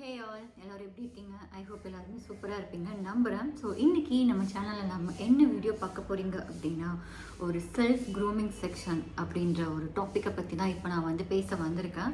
Hey all எல்லோரும் எப்படி இருக்கீங்க? ஐ ஹோப் எல்லாருமே சூப்பராக இருப்பீங்க நம்புகிறேன். ஸோ இன்றைக்கி நம்ம சேனலில் நம்ம என்ன வீடியோ பார்க்க போகிறீங்க அப்படின்னா, ஒரு செல்ஃப் க்ரூமிங் செக்ஷன் அப்படின்ற ஒரு டாப்பிக்கை பற்றி தான் இப்போ நான் வந்து பேச வந்திருக்கேன்.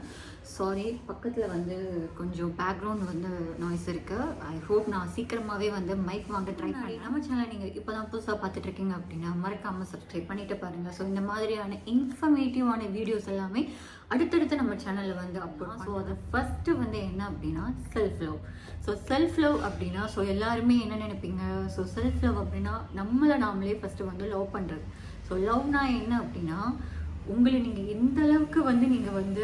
சாரி, பக்கத்தில் கொஞ்சம் பேக்ரவுண்ட் நாய்ஸ் இருக்குது. ஐ ஹோப் நான் சீக்கிரமாகவே மைக் வாங்க ட்ரை பண்ணேன். நம்ம சேனல் நீங்கள் இப்போ தான் புதுசாக பார்த்துட்ருக்கீங்க அப்படின்னா மறக்காமல் சப்ஸ்கிரைப் பண்ணிட்டு பாருங்கள். ஸோ இந்த மாதிரியான இன்ஃபர்மேட்டிவான வீடியோஸ் எல்லாமே அடுத்தடுத்து நம்ம சேனலில் அப்லோட். ஸோ அது ஃபஸ்ட்டு என்ன அப்படின்னா self love. So self love அப்படின்னா எல்லாருமே என்ன நினைப்பீங்க? ஸோ செல்ஃப் லவ் அப்படின்னா நம்மளை நாமளே ஃபஸ்ட்டு லவ் பண்ணுறது. ஸோ லவ்னா என்ன அப்படின்னா, உங்களை நீங்கள் எந்த அளவுக்கு நீங்கள்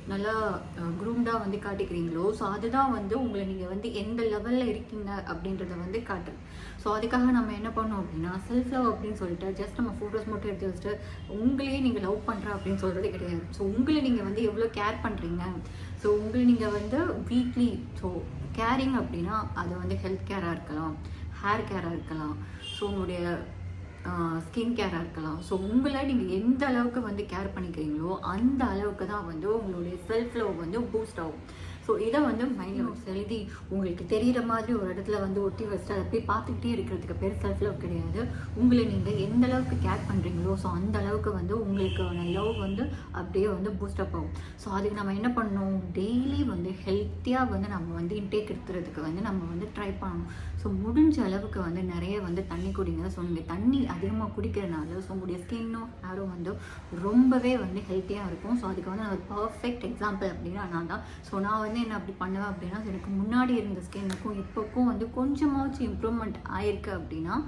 நல்லா க்ரூம்டாக காட்டிக்கிறீங்களோ, ஸோ அதுதான் உங்களை நீங்கள் எந்த லெவலில் இருக்கீங்க அப்படின்றத காட்டுறது. ஸோ அதுக்காக நம்ம என்ன பண்ணோம் அப்படின்னா, செல்ஃப் லவ் அப்படின்னு சொல்லிட்டு ஜஸ்ட் நம்ம ஃபோட்டோஸ் மட்டும் எடுத்து வச்சுட்டு உங்களையே நீங்கள் லவ் பண்ணுற அப்படின்னு சொல்கிறது கிடையாது. ஸோ உங்களை நீங்கள் எவ்வளோ கேர் பண்ணுறீங்க, ஸோ உங்களை நீங்கள் வீக்லி ஸோ கேரிங் அப்படின்னா அது ஹெல்த் கேராக இருக்கலாம், ஹேர் கேராக இருக்கலாம், ஸோ உங்களுடைய ஸ்கின் கேராக இருக்கலாம். ஸோ உங்களை நீங்கள் எந்த அளவுக்கு கேர் பண்ணிக்கிறீங்களோ அந்த அளவுக்கு தான் உங்களுடைய செல்ஃப் லவ் பூஸ்ட் ஆகும். ஸோ இதை மைண்டில் வச்சு எழுதி உங்களுக்கு தெரிகிற மாதிரி ஒரு இடத்துல ஒட்டி வச்சுட்டு அதை போய் பார்த்துக்கிட்டே இருக்கிறதுக்கு பேர் செல்ஃப் லவ் கிடையாது. உங்களை நீங்கள் எந்த அளவுக்கு கேர் பண்ணுறீங்களோ ஸோ அந்த அளவுக்கு உங்களுக்கான லவ் அப்படியே பூஸ்டப் ஆகும். ஸோ அதுக்கு நம்ம என்ன பண்ணணும், டெய்லி ஹெல்த்தியாக நம்ம இன்டேக் எடுத்துறதுக்கு நம்ம ட்ரை பண்ணணும். ஸோ முடிஞ்ச அளவுக்கு நிறைய தண்ணி குடிங்க. ஸோ நீங்கள் தண்ணி அதிகமாக குடிக்கிறதுனால ஸோ உங்களுடைய ஸ்கின்னும் ஹேரும் ரொம்பவே ஹெல்த்தியாக இருக்கும். ஸோ அதுக்கு நான் ஒரு பர்ஃபெக்ட் எக்ஸாம்பிள் அப்படின்னா நான் தான். ஸோ நான் என்ன அப்படி பண்ணுவேன் அப்படின்னா, எனக்கு முன்னாடி இருந்த ஸ்கின்னுக்கும் இப்போக்கும் கொஞ்சமாச்சும் இம்ப்ரூவ்மெண்ட் ஆயிருக்கு அப்படின்னா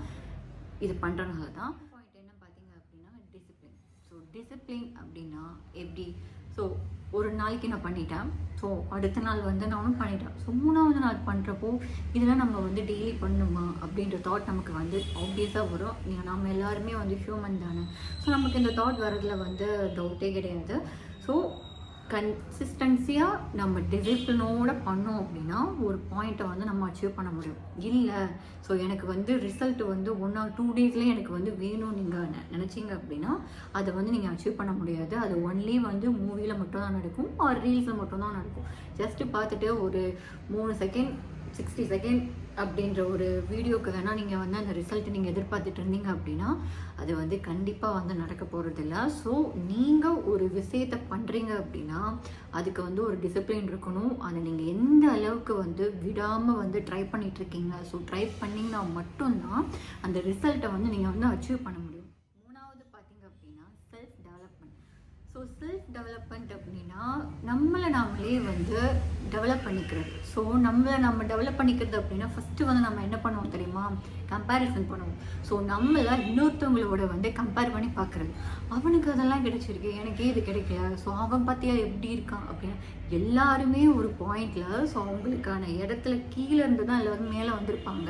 இது பண்ணுறதுனால தான். பாயிண்ட் என்ன பார்த்தீங்க அப்படின்னா டிசிப்ளின். ஸோ டிசிப்ளின் அப்படின்னா எப்படி? ஸோ ஒரு நாளைக்கு நான் பண்ணிட்டேன், ஸோ அடுத்த நாள் நானும் பண்ணிட்டேன். ஸோ மூணாவது நாள் பண்ணுறப்போ இதெல்லாம் நம்ம டெய்லி பண்ணணுமா அப்படின்ற தாட் நமக்கு ஆப்வியஸாக வரும். நம்ம எல்லாருமே ஹியூமன் தானே. ஸோ நமக்கு இந்த தாட் வரதுல டவுட்டே கிடையாது. ஸோ கன்சிஸ்டன்சியாக நம்ம டிசிப்ளினோட பண்ணோம் அப்படின்னா ஒரு பாயிண்ட்டை நம்ம அச்சீவ் பண்ண முடியும். இல்லை ஸோ எனக்கு ரிசல்ட் 1 or 2 டேஸ்லேயே எனக்கு வேணும் நீங்கள் நினச்சிங்க அப்படின்னா அதை நீங்கள் அச்சீவ் பண்ண முடியாது. அது ஒன்லி மூவியில் மட்டும்தான் நடக்கும், ஆர் ரீல்ஸில் மட்டும்தான் நடக்கும். ஜஸ்ட்டு பார்த்துட்டு ஒரு 3 செகண்ட் 60 செகண்ட் அப்படின்ற ஒரு வீடியோக்கு வேணால் நீங்கள் அந்த ரிசல்ட்டை நீங்கள் எதிர்பார்த்துட்டு இருந்தீங்க அப்படின்னா அது கண்டிப்பாக நடக்க போகிறதில்ல. ஸோ நீங்கள் ஒரு விஷயத்தை பண்ணுறீங்க அப்படின்னா அதுக்கு ஒரு டிசிப்ளின் இருக்கணும். அதை நீங்கள் எந்த அளவுக்கு விடாமல் ட்ரை பண்ணிகிட்ருக்கீங்க. ஸோ ட்ரை பண்ணிங்கன்னா மட்டும்தான் அந்த ரிசல்ட்டை நீங்கள் அச்சீவ் பண்ண முடியும். மூணாவது பார்த்தீங்க அப்படின்னா self development. So self development அப்படின்னா நம்மளை நாமளே டெவலப் பண்ணிக்கிறது. ஸோ நம்ம டெவலப் பண்ணிக்கிறது அப்படின்னா ஃபஸ்ட்டு நம்ம என்ன பண்ணுவோம் தெரியுமா? கம்பேரிசன் பண்ணுவோம். ஸோ நம்மளை இன்னொருத்தவங்களோட கம்பேர் பண்ணி பார்க்குறது. அவனுக்கு அதெல்லாம் கிடைச்சிருக்கு, எனக்கு இது கிடைக்கல, ஸோ அவன் பார்த்தியா எப்படி இருக்கான் அப்படின்னு. எல்லாருமே ஒரு பாயிண்டில் ஸோ அவங்களுக்கான இடத்துல கீழே இருந்து தான் எல்லோரும் மேலே வந்திருப்பாங்க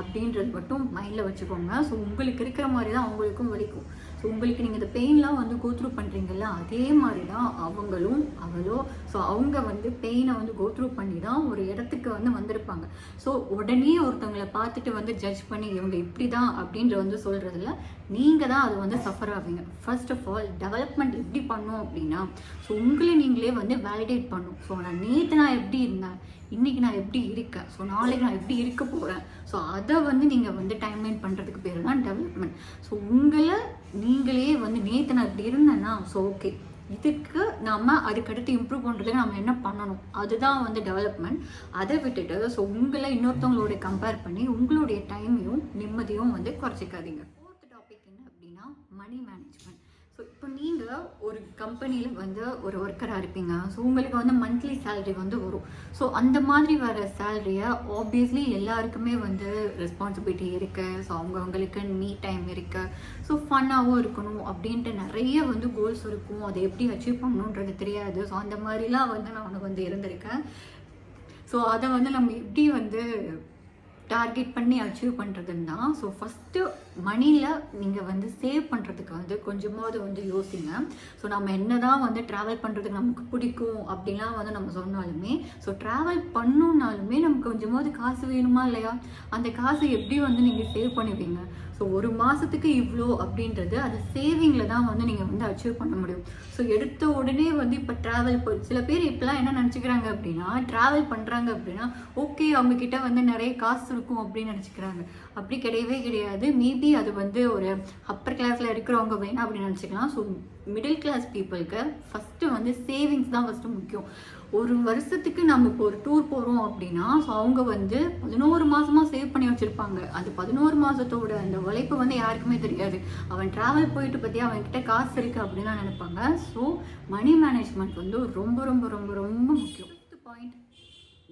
அப்படின்றது மட்டும் மைண்டில் வச்சுக்கோங்க. ஸோ உங்களுக்கு இருக்கிற மாதிரி தான் அவங்களுக்கும் வலிக்கும். ஸோ உங்களுக்கு நீங்கள் இந்த பெயின்லாம் கோத்ரூ பண்ணுறீங்கல்ல, அதே மாதிரி தான் அவங்களும் அவளோ ஸோ அவங்க பெயினை கோத்ரூ பண்ணி தான் ஒரு இடத்துக்கு வந்திருப்பாங்க. ஸோ உடனே ஒருத்தவங்களை பார்த்துட்டு ஜட்ஜ் பண்ணி இவங்க இப்படி தான் அப்படின்ற சொல்கிறதுல நீங்கள் தான் அது சஃபர் ஆவீங்க. ஃபர்ஸ்ட் ஆஃப் ஆல் டெவலப்மெண்ட் எப்படி பண்ணோம் அப்படின்னா, ஸோ உங்களை நீங்களே வேலிடேட் பண்ணும். ஸோ நான் எப்படி இருந்தேன், இன்றைக்கி நான் எப்படி இருக்கேன், ஸோ நாளைக்கு நான் எப்படி இருக்க போகிறேன். ஸோ அதை நீங்கள் டைம்லைன் பண்ணுறதுக்கு பேர் தான் டெவலப்மெண்ட். ஸோ உங்களை நீங்களே நேற்று நான் இப்படி இருந்தேன்னா ஸோ ஓகே, இதுக்கு நம்ம அதுக்கடுத்து இம்ப்ரூவ் பண்ணுறதுக்கு நம்ம என்ன பண்ணணும், அதுதான் டெவலப்மெண்ட். அதை விட்டுட்டு ஸோ உங்களை இன்னொருத்தவங்களோட கம்பேர் பண்ணி உங்களுடைய டைமையும் நிம்மதியும் குறைச்சிக்காதீங்க. ஃபோர்த் டாபிக் என்ன அப்படின்னா மணி மேனேஜ்மெண்ட். ஸோ இப்போ நீங்கள் ஒரு கம்பெனியில் ஒரு ஒர்க்கராக இருப்பீங்க. ஸோ உங்களுக்கு மந்த்லி சேலரி வரும். ஸோ அந்த மாதிரி வர சேலரியை ஆப்வியஸ்லி எல்லாருக்குமே ரெஸ்பான்சிபிலிட்டி இருக்குது. ஸோ அவங்களுக்கு மீ டைம் இருக்குது, ஸோ ஃபன்னாகவும் இருக்கணும் அப்படின்ட்டு நிறைய கோல்ஸ் இருக்கும். அதை எப்படி அச்சீவ் பண்ணணுன்றது தெரியாது. ஸோ அந்த மாதிரிலாம் நான் இருந்திருக்கேன். ஸோ அதை நம்ம எப்படி டார்கெட் பண்ணி அச்சீவ் பண்ணுறதுன்னா, ஸோ ஃபஸ்ட்டு மணியில் நீங்கள் சேவ் பண்ணுறதுக்கு கொஞ்சமாவது யோசிங்க. ஸோ நம்ம என்ன தான் ட்ராவல் பண்ணுறதுக்கு நமக்கு பிடிக்கும் அப்படிலாம் நம்ம சொன்னாலுமே ஸோ ட்ராவல் பண்ணணுன்னாலுமே நமக்கு கொஞ்சமாவது காசு வேணுமா இல்லையா? அந்த காசை எப்படி நீங்கள் சேவ் பண்ணுவீங்க? ஸோ ஒரு மாதத்துக்கு இவ்வளோ அப்படின்றது அது சேவிங்கில் தான் வந்து நீங்கள் வந்து அச்சீவ் பண்ண முடியும். ஸோ எடுத்த உடனே வந்து இப்போ ட்ராவல் சில பேர் இப்போலாம் என்ன நினச்சிக்கிறாங்க அப்படின்னா, ட்ராவல் பண்ணுறாங்க அப்படின்னா ஓகே அவங்கக்கிட்ட வந்து நிறைய காசு இருக்கும் அப்படின்னு நினச்சிக்கிறாங்க. அப்படி கிடையவே கிடையாது. மேபி அது வந்து ஒரு அப்பர் கிளாஸில் இருக்கிறவங்க வேணா அப்படின்னு நினச்சிக்கலாம். ஸோ மிடில் கிளாஸ் பீப்புளுக்கு ஃபஸ்ட்டு வந்து சேவிங்ஸ் தான் ஃபஸ்ட்டு முக்கியம். ஒரு வருஷத்துக்கு நம்ம இப்போ ஒரு டூர் போகிறோம் அப்படின்னா, ஸோ அவங்க வந்து 11 மாதமாக சேவ் பண்ணி வச்சுருப்பாங்க. அது 11 மாதத்தோட அந்த உழைப்பு வந்து யாருக்குமே தெரியாது. அவன் ட்ராவல் போயிட்டு பற்றி அவன்கிட்ட காசு இருக்குது அப்படின்லாம் நினைப்பாங்க. ஸோ மணி மேனேஜ்மெண்ட் வந்து ரொம்ப ரொம்ப ரொம்ப ரொம்ப முக்கியம். Point,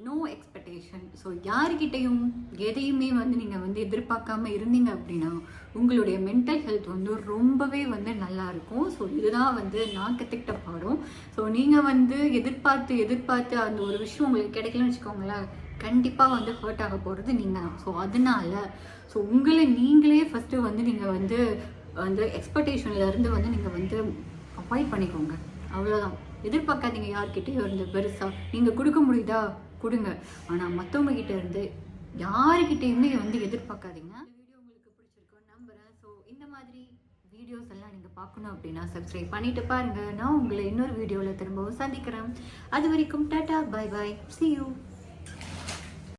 no expectation. ஸோ யாருக்கிட்டையும் எதையுமே வந்து நீங்கள் வந்து எதிர்பார்க்காம இருந்தீங்க அப்படின்னா உங்களுடைய மென்டல் ஹெல்த் வந்து ரொம்பவே வந்து நல்லாயிருக்கும். ஸோ இதுதான் வந்து நான் கற்றுக்கிட்ட பாடம். ஸோ நீங்கள் வந்து எதிர்பார்த்து அந்த ஒரு விஷயம் உங்களுக்கு கிடைக்கலன்னு வச்சுக்கோங்களேன், கண்டிப்பாக வந்து ஹர்ட் ஆக போகிறது நீங்கள் தான். ஸோ அதனால உங்களை நீங்களே ஃபஸ்ட்டு வந்து நீங்கள் வந்து அந்த எக்ஸ்பெக்டேஷன்லேருந்து வந்து நீங்கள் வந்து அவாய்ட் பண்ணிக்கோங்க. அவ்வளோதான். எதிர்பார்க்காதீங்க யார்கிட்டயும் இருந்து பெருசாக. நீங்கள் கொடுக்க முடியுதா கொடுங்க, ஆனால் மற்றவங்க கிட்ட இருந்து யாருக்கிட்டையுமே வந்து எதிர்பார்க்காதீங்க. இந்த வீடியோ உங்களுக்கு பிடிச்சிருக்குன்னு நம்புகிறேன். ஸோ இந்த மாதிரி வீடியோஸ் எல்லாம் நீங்கள் பார்க்கணும் அப்படின்னா சப்ஸ்கிரைப் பண்ணிட்டு பாருங்கள். நான் உங்களை இன்னொரு வீடியோவில் திரும்பவும் சந்திக்கிறேன். அது வரைக்கும் tata, bye bye, see you.